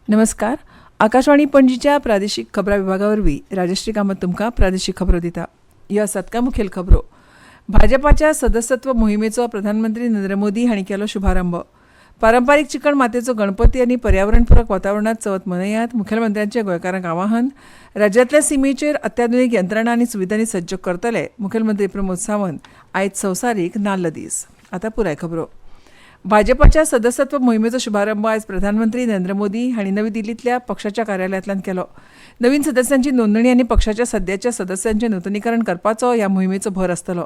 नमस्कार. आकाशवाणी पणजीच्या प्रादेशीक खबरां विभागावरवीं राजश्री कामत तुमकां प्रादेशीक खबरो दिता. ह्यो आसात कांय मुखेल खबरो. भाजपाच्या सदस्यत्व मोहिमेचो प्रधानमंत्री नरेंद्र मोदी हांणी केलो शुभारंभ. पारंपारीक चिकण मातयेचो गणपती आनी पर्यावरणपूरक वातावरणात चवथ मनयात. मुखेलमंत्र्यांचें गोंयकारांक आवाहन. राज्यांतल्या सीमेचेर अत्याधुनीक यंत्रणा आनी सुविधांनी सज्ज करतले मुखेलमंत्री प्रमोद सावंत. आयज संवसारीक नाल्ल दीस. आतां पुराय खबरो. भाजपाच्या सदस्यत्व मोहिमेचो शुभारंभ आयज प्रधानमंत्री नरेंद्र मोदी हांणी नवी दिल्लींतल्या पक्षाच्या कार्यालयांतल्यान केलो. नवीन सदस्यांची नोंदणी आनी पक्षाच्या सद्याच्या सदस्यांचें नूतनीकरण करपाचो ह्या मोहिमेचो भर आसतलो.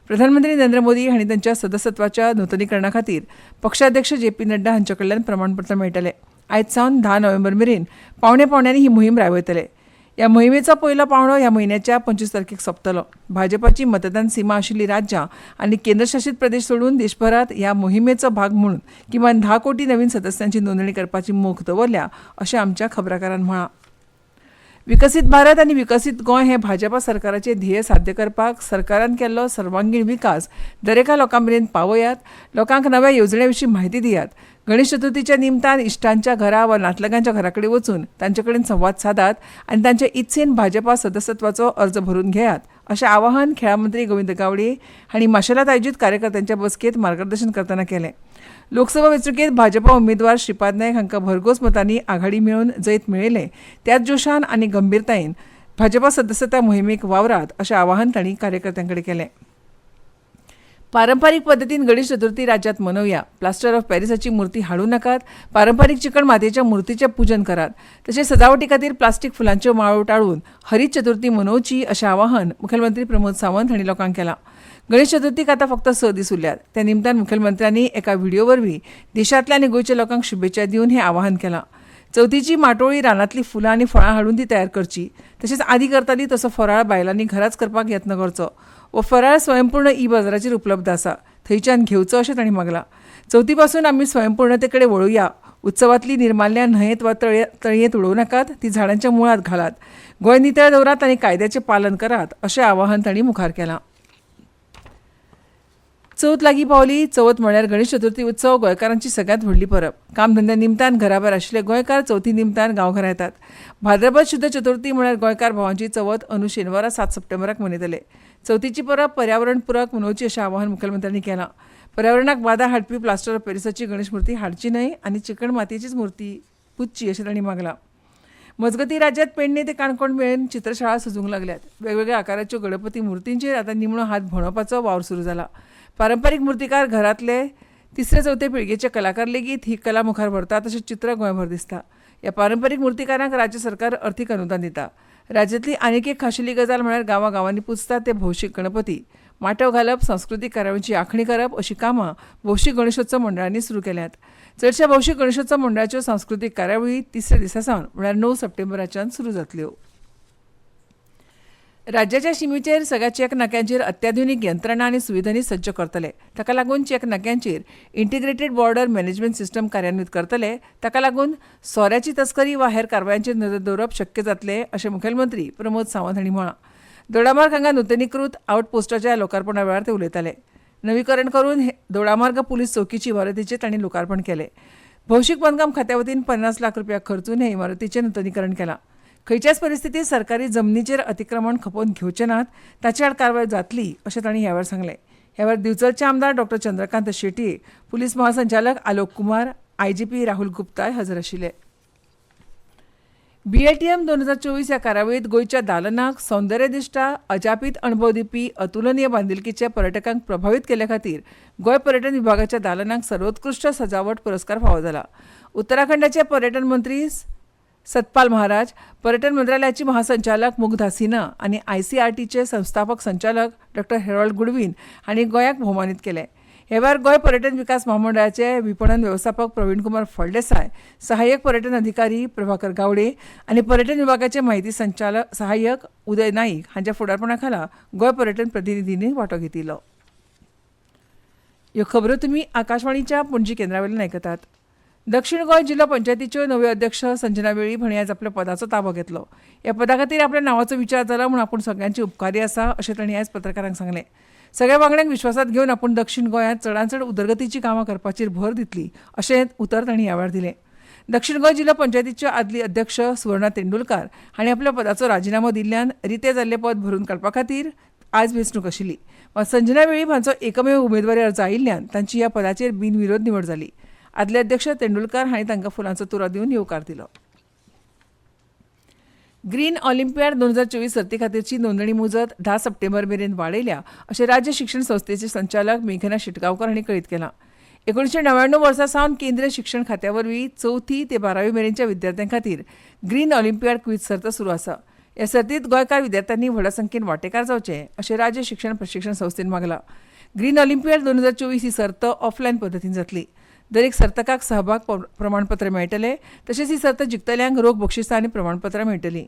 प्रधानमंत्री नरेंद्र मोदी हांणी तांच्या सदस्यत्वाच्या नूतनीकरणा खातीर पक्षाध्यक्ष जे.पी. नड्डा हांचे कडल्यान प्रमाणपत्र मेळटलें. आयज सावन 10 नोव्हेंबर मेरेन पावण्यांनी ही मोहीम राबयतले. ह्या मोहिमेचो पयलो पावंडो ह्या म्हयन्याच्या 25 तारखेक सोंपतलो. भाजपाची मतदान सीमा आशिल्लीं राज्यां आनी केंद्रशासीत प्रदेश सोडून देशभरात ह्या मोहिमेचो भाग म्हणून किमान 10 कोटी नवीन सदस्यांची नोंदणी करपाची मोख दवरल्या अशें आमच्या खबराकारान म्हळां. विकसीत भारत आनी विकसीत गोंय हे भाजपा सरकाराचे ध्येय साध्य करपाक सरकारान केल्लो सर्वांगीण विकास दरेका लोकां मेरेन पावयात. लोकांक नव्या येवजणे विशीं म्हायती दियात. गणेश चतुर्थीच्या निमतान इश्टांच्या घरा वा नातलगांच्या घरा कडेन वचून तांचे कडेन संवाद सादात आनी तांच्या इत्सेन भाजपा सदस्यत्वाचो अर्ज भरून घेयात अशें आवाहन खेळा मंत्री गोविंद गावडे हांणी माशेलांत आयोजीत कार्यकर्त्यांच्या बसकेंत मार्गदर्शन करतना केलें. लोकसभा वेंचणुकेंत भाजपा उमेदवार श्रीपाद नायक हांकां भरघोस मतांनी आघाडी मेळोवन जैत मेळयलें. त्याच जोशान आनी गंभीरतायेन भाजपा सदस्यता मोहिमेक वावरात अशें आवाहन तांणी कार्यकर्त्यां कडेन केलें. पारंपारीक पद्दतीन गणेश चतुर्थी राज्यांत मनोवया. प्लास्टर ऑफ पॅरिसाची मुर्ती हाडूं नाकात. पारंपारीक चिकण मातयेच्या मुर्तीचें पुजन करात. तशेंच सजावटी खातीर प्लास्टीक फुलांच्यो माळो टाळून हरीत चतुर्थी मनोवची अशें आवाहन मुखेलमंत्री प्रमोद सावंत हांणी लोकांक केलां. गणेश चतुर्थीक आतां फक्त 6 दीस उरल्यात. त्या निमतान मुखेलमंत्र्यांनी एका व्हिडिओ वरवीं देशांतल्या आनी गोंयच्या लोकांक शुभेच्छा दिवन हें आवाहन केलां. चवथीची माटोळी रानांतलीं फुलां आनी फळां हाडून ती तयार करची. तशेंच आदी करताली तसो फराळ बायलांनी घराच करपाक यत्न करचो. वो फराळ स्वयंपूर्ण बाजाराचेर उपलब्ध आसा. थंयच्यान घेवचो अशें तांणी मागलां. चवथी पासून आमी स्वयंपूर्णते कडेन वळुया. उत्सवांतली निर्माल्यां न्हंयेत वा तळयेंत उडोवं नाकात. ती झाडांच्या मुळांत घालात. गोंय नितळ दवरात आनी कायद्याचें पालन करात अशें आवाहन तांणी मुखार केलां. चवथ लागीं पावली. चवथ म्हळ्यार गणेश चतुर्थी उत्सव गोंयकारांची सगळ्यांत व्हडली परब. कामधंद्या निमतान घराभायर आशिल्ले गोंयकार चवथी निमतान गांवघरा येतात. भाद्रपद शुद्ध चतुर्थी म्हळ्यार गोंयकार भावांची चवथ अंदू शेनवारा 7 सप्टेंबराक मनयतले. चवथीची परब पर्यावरणपूरक मनोवची अशें आवाहन मुखेलमंत्र्यांनी केलां. पर्यावरणाक बाधा हाडपी प्लास्टर ऑफ पॅरिसाची गणेश मुर्ती हाडची न्हय आनी चिकण मातयेचीच मुर्ती पुजची अशें तांणी मागलां. मजगतीं राज्यांत पेडणे ते काणकोण मेरेन चित्रशाळा सजूंक लागल्यात. वेगवेगळ्या आकाराच्यो गणपती मुर्तींचेर आतां निमणो हात भोंवडावपाचो वावर सुरू जाला. पारंपारीक मुर्तीकार घरांतले तिसरे चवथे पिळगेचे कलाकार लेगीत ही कला मुखार व्हरतात अशें चित्र गोंयभर दिसता. ह्या पारंपारीक मुर्तीकारांक राज्य सरकार अर्थीक अनुदान दिता. राज्यांतली आनीक एक खाशेली गजाल म्हळ्यार गांवांनी पुजतात ते भौशीक गणपती. माटव घालप, सांस्कृतीक कार्यावळींची आंखणी करप अशीं कामां भौशीक गणेशोत्सव मंडळांनी सुरू केल्यात. चडशा भौशीक गणेशोत्सव मंडळाच्यो सांस्कृतीक कार्यावळी 3ऱ्या दिसा सावन म्हळ्यार 9 सप्टेंबराच्यान सुरू जातल्यो. राज्याच्या शिमेचेर सगळ्या चॅक नाक्यांचेर अत्याधुनीक यंत्रणा आनी सुविधांनी सज्ज करतले. ताका लागून चॅक नाक्यांचेर इंटिग्रेटेड बॉर्डर मॅनेजमेंट सिस्टम कार्यान्वीत करतले. ताका लागून सोऱ्याची तस्करी वा हेर कारवायांचेर नदर दवरप शक्य जातलें अशें मुखेलमंत्री प्रमोद सावंत हांणी म्हळां. दोडामार्ग हांगा नूतनीकृत आउटपोस्टाच्या लोकार्पणा वेळार ते उलयताले. नवीकरण करून दोडामार्ग पुलीस चौकीची इमारतीचें तांणी लोकार्पण केलें. भौशीक बांदकाम खात्या वतीन 50 लाख रुपया खर्चून हे इमारतीचें नूतनीकरण केलां. खंयच्याच परिस्थितीत सरकारी जमनीचेर अतिक्रमण खपोवन घेवचे नात. ताचे आड कारवाय जातली अशें तांणी ह्या वेळार सांगलें. ह्या वेळार दिवचलचे आमदार डॉ. चंद्रकांत शेटये, पुलीस महासंचालक आलोक कुमार, आयजीपी राहुल गुप्ताय हजर आशिल्ले. BLTM 2024 ह्या कार्यावळींत गोंयच्या दालनाक सौंदर्यदिश्टा अजापीत अणभव दिवपी अतुलनीय बांदिलकीचे पर्यटकांक प्रभावीत केले खातीर गोंय पर्यटन विभागाच्या दालनाक सर्वोत्कृश्ट सजावट पुरस्कार फावो जाला. उत्तराखंडाचे पर्यटन मंत्री सतपाल महाराज, पर्यटन मंत्रालयाची महासंचालक मुग्धा सिन्हा आनी ICRTचे संस्थापक संचालक डॉ. हेरोल्ड गुडवीन हांणी गोंयाक भोवमानीत केले. हे वेळार गोंय पर्यटन विकास महामंडळाचे विपणन वेवस्थापक प्रवीण कुमार फळदेसाय, सहाय्यक पर्यटन अधिकारी प्रभाकर गावडे आनी पर्यटन विभागाचे म्हायती संचालक सहाय्यक उदय नाईक हांच्या फुडारपणा खाला गोंय पर्यटन प्रतिनिधींनी वांटो घेतिल्लो. ह्यो खबरो तुमी आकाशवाणीच्या पणजी केंद्रावयल्यान आयकतात. दक्षिण गोंय जिल्लो पंचायतीच्यो नव्यो अध्यक्ष संजना वेळीप हांणी आयज आपल्या पदाचो ताबो घेतलो. ह्या पदा खातीर आपल्या नांवाचो विचार जाला म्हूण आपूण सगळ्यांची उपकारी आसा अशें तांणी आयज पत्रकारांक सांगलें. सगळ्या वांगड्यांक विश्वासांत घेवन आपूण दक्षिण गोंयांत चडांत चड उदरगतीची कामां करपाचेर भर दितली अशें उतर तांणी ह्या वेळार दिलें. दक्षिण गोंय जिल्हा पंचायतीच्यो आदली अध्यक्ष सुवर्णा तेंडुलकार हांणी आपल्या पदाचो राजिनामो दिल्ल्यान रितें जाल्लें पद भरून काडपा खातीर आज वेंचणूक आशिल्ली. वा संजना वेळीप हांचो एकमेव उमेदवारी अर्ज आयिल्ल्यान तांची ह्या पदाचेर बिनविरोध निवड जाली. आदले अध्यक्ष तेंडुलकार हांणी तांकां फुलांचो तुरा दिवन येवकार दिलो. ग्रीन ऑलिंपियाड 2024 सर्ती खातीरची नोंदणी मुजत 10 सप्टेंबर मेरेन वाडयल्या अशें राज्य शिक्षण संस्थेचे संचालक मेघना शिटगांवकर हांणी कळीत केलां. 1999 वर्सा सावन केंद्रीय शिक्षण खात्या वरवीं 4थी ते 12वी मेरेनच्या विद्यार्थ्यां खातीर ग्रीन ऑलिंपियाड क्विज सर्त सुरू आसा. ह्या सर्तींत गोंयकार विद्यार्थ्यांनी व्हड संख्येन वांटेकार जावचे अशें राज्य शिक्षण प्रशिक्षण संस्थेन मागलां. ग्रीन ऑलिंपियाड 2024 ही सर्त ऑफलायन पद्दतीन जातली. दरेक सर्तकाक सहभाग प्रमाणपत्र मेळटले. तशेंच ही सर्त जिखतल्यांक रोख बक्षिसां आनी प्रमाणपत्रां मेळटलीं.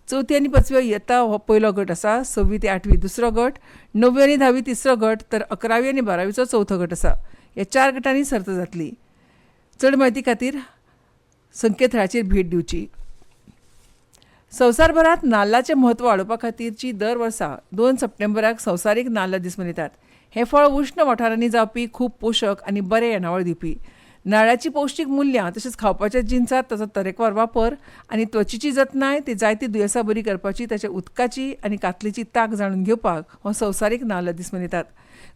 4थी आनी 5वी इयत्ता हो पयलो गट आसा. 6वी ते 8वी दुसरो गट, 9वी आनी 10वी तिसरो गट तर 11वी आनी 12वीचो चवथो गट आसा. ह्या 4 गटांनी सर्त जातली. चड म्हायती खातीर संकेतथळाचेर भेट दिवची. संवसारभरांत नाल्लाचें म्हत्व वाडोवपा खातीरची दर वर्सा 2 सप्टेंबराक संवसारीक नाल्ल दीस मनयतात. हें फळ उश्ण वाठारांनी जावपी खूब पोशक आनी बरें येणावळ दिवपी. नारळाची पौश्टीक मूल्यां तशेंच खावपाच्या जिन्सांत ताचो तरेकवार वापर आनी त्वचेची जतनाय ती जायती दुयेंसां बरी करपाची ताच्या उदकाची आनी कातलेची ताक जाणून घेवपाक हो संवसारीक नाल्ल दीस मनयतात.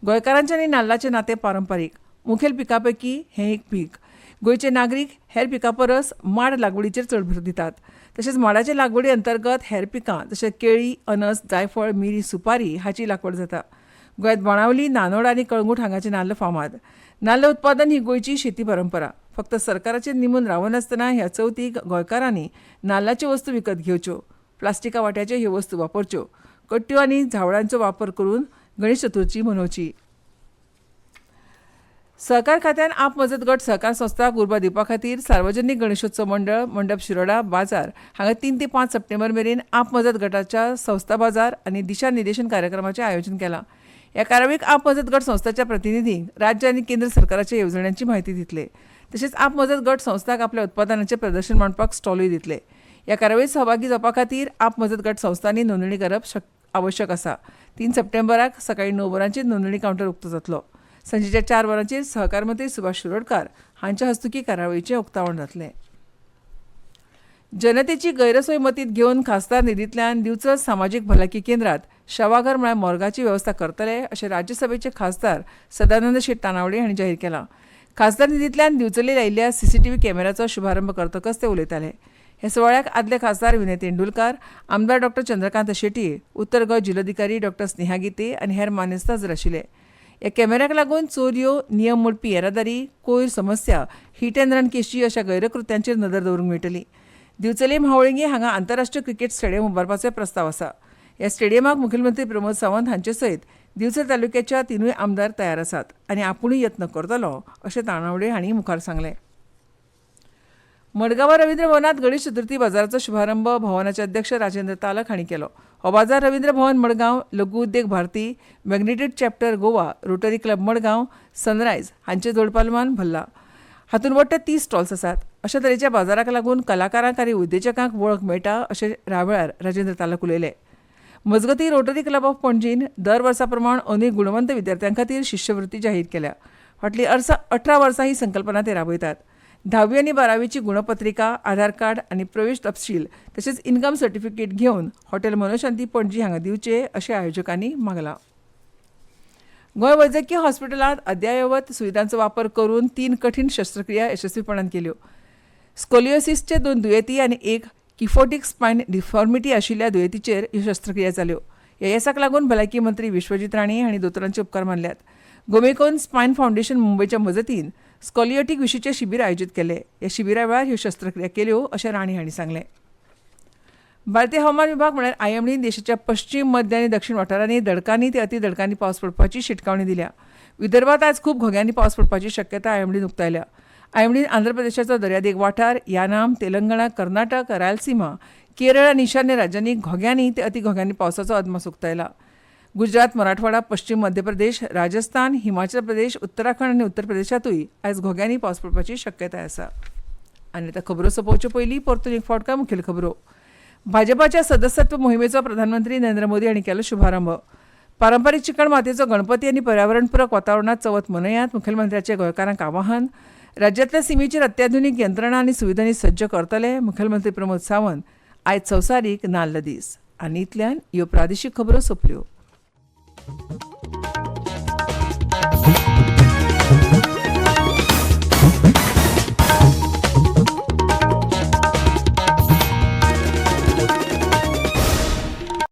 गोंयकारांचें आनी नाल्लाचें नातें पारंपारीक. मुखेल पिकां पैकी हें एक पीक. गोंयचे नागरीक हेर पिकां परस माड लागवडीचेर चड भर दितात. तशेंच माडाचे लागवडी अंतर्गत हेर पिकां जशें केळी, अनस, जायफळ, मिरी, सुपारी हाची लागवड जाता. गोंयांत बाणावली, नानोड आनी कळंगूट हांगाचे नाल्ल फामाद. नाल्ल उत्पादन ही गोंयची शेती परंपरा. फक्त सरकाराचेर निमून रावनासतना ह्या चवथीक गोंयकारांनी नाल्लाच्यो वस्तू विकत घेवच्यो, प्लास्टिका वाट्याच्यो ह्यो वस्तू वापरच्यो, कट्ट्यो आनी झावळांचो वापर करून गणेश चतुर्थी मनोवची. सहकार खात्यान आप मजत गट सहकार संस्थाक उर्बा दिवपा खातीर सार्वजनीक गणेशोत्सव मंडळ मंडप शिरोडा बाजार हांगा 3 ते 5 सप्टेंबर मेरेन आप मजत गटाच्या संस्था बाजार आनी दिशा निर्देशन कार्यक्रमाचें आयोजन केलां. ह्या कार्यावळीक आप मजत गट संस्थाच्या प्रतिनिधींक राज्य आनी केंद्र सरकाराच्या येवजण्यांची म्हायती दितले. तशेंच आप मजत गट संस्थाक आपल्या उत्पादनाचें प्रदर्शन मांडपाक स्टॉलूय दितले. ह्या कार्यावळीत सहभागी जावपा खातीर आप मजत गट संस्थांनी नोंदणी करप आवश्यक आसा. 3 सप्टेंबराक सकाळीं 9 वरांचेर नोंदणी कावंटर उक्तो जातलो. सांजेच्या 4 वरांचेर सहकार मंत्री सुभाष शिरोडकार हांच्या हस्तुकी कार्यावळीचें उक्तावण जातलें. जनतेची गैरसोय मतींत घेवन खासदार निधींतल्यान दिवचल सामाजीक भलायकी केंद्रांत शवाघर म्हळ्यार मोर्गाची वेवस्था करतले अशें राज्यसभेचे खासदार सदानंद शेट तानावडे हांणी जाहीर केलां. खासदार निधींतल्यान दिवचले लायिल्ल्या सीसीटीव्ही कॅमेराचो शुभारंभ करतकच ते उलयताले. हे सुवाळ्याक आदले खासदार विनय तेंडुलकार, आमदार डॉ चंद्रकांत शेटये, उत्तर गोंय जिल्लोधिकारी डॉ स्नेहा गिते आनी हेर मानेस्तार हजर आशिल्ले. ह्या कॅमेऱ्याक लागून चोरयो, नियम मोडपी येरादारी, कोयर समस्या, हीट अँड रन केशी अशा गैरकृत्यांचेर नदर दवरूंक मेळटली. दिवचले म्हावळिंगे हांगा आंतरराष्ट्रीय क्रिकेट स्टेडियम उबारपाचो प्रस्ताव आसा. ह्या स्टेडियमाक मुखेलमंत्री प्रमोद सावंत हांचे सयत दिवचल तालुक्याच्या 3 आमदार तयार आसात आनी आपुणूय यत्न करतलो अशें तानावडे हांणी मुखार सांगलें. मडगांवां रवींद्र भवनांत गणेश चतुर्थी बाजाराचो शुभारंभ भवनाचे अध्यक्ष राजेंद्र तालक हांणी केलो. हो बाजार रवींद्र भवन मडगांव, लघु उद्देग भारती, मॅग्नेटेड chapter Goa, rotary club Madgaon, sunrise हांचे जोडपालवान भरला. हातूंत वट्ट 30 स्टॉल्स आसात. अशा तरेच्या बाजाराक लागून कलाकारांक आनी उद्देजकांक वळख मेळटा अशें ह्या वेळार राजेंद्र तालक उलयले. मजगतीं रोटरी क्लब ऑफ पणजीन दर वर्सा प्रमाण अनेक गुणवंत विद्यार्थ्यां खातीर शिश्यवृत्ती जाहीर केल्या. फाटलीं 18 वर्सां ही संकल्पना ते राबयतात. 10वी आनी 12वीची गुणपत्रिका, आधार कार्ड आनी प्रवेश तपशील तशेंच इन्कम सर्टिफिकेट घेवन हॉटेल मनोशांती पणजी हांगा दिवचे अशें आयोजकांनी मागलां. गोंय वैजकीय हॉस्पिटलांत अद्यावत सुविधांचो वापर करून 3 कठीण शस्त्रक्रिया यशस्वीपणान केल्यो. स्कोलियोसिसचे 2 दुयेंती आनी 1 किफोटीक स्पायन डिफॉर्मिटी आशिल्ल्या दुयेंतीचेर ह्यो शस्त्रक्रिया जाल्यो. ह्या येसाक लागून भलायकी मंत्री विश्वजीत राणे हांणी दोतोरांचे उपकार मानल्यात. गोमेकोन स्पायन फावंडेशन मुंबयच्या मजतीन स्कॉलियोटीक विशींचे शिबीर आयोजीत केले. ह्या शिबिरा वेळार ह्यो शस्त्रक्रिया केल्यो अशें राणे हांणी सांगलें. भारतीय हवामान विभाग म्हळ्यार आयएमडीन देशाच्या पश्चीम, मध्य आनी दक्षिण वाठारांनी दडकांनी ते अतिदडकांनी पावस पडपाची शिटकावणी दिल्या. विदर्भात आज खूब घोग्यांनी पावस पडपाची शक्यताय आयएमडीन उक्तायल्या. आयएमडीन आंध्र प्रदेशाचो दर्यादेग वाठार, यानाम, तेलंगणा, कर्नाटक, रायलसीमा, केरळ आनी ईशान्य राज्यांनी घोग्यांनी ते अतिघोग्यांनी पावसाचो अदमास उक्तायला. गुजरात, मराठवाडा, पश्चिम मध्य प्रदेश, राजस्थान, हिमाचल प्रदेश, उत्तराखंड आनी उत्तर प्रदेशातूय आयज घोग्यांनी पावस पडपाची शक्यताय आसा. आनी आतां खबरो सोंपोवचे पयलीं परतून एक फावट मुखेल खबरो. भाजपाच्या सदस्यत्व मोहिमेचो प्रधानमंत्री नरेंद्र मोदी हांणी केलो शुभारंभ. पारंपारीक चिकण मातयेचो गणपती आनी पर्यावरणपूरक वातावरणांत चवथ मनयात मुखेलमंत्र्याचें गोंयकारांक आवाहन. राज्यांतल्या सीमेचेर अत्याधुनीक यंत्रणा आनी सुविधांनी सज्ज करतले मुखेलमंत्री प्रमोद सावंत आयज संवसारीक नाल्ल दीस. आनी इतल्यान ह्यो प्रादेशीक खबरो सोंपल्यो.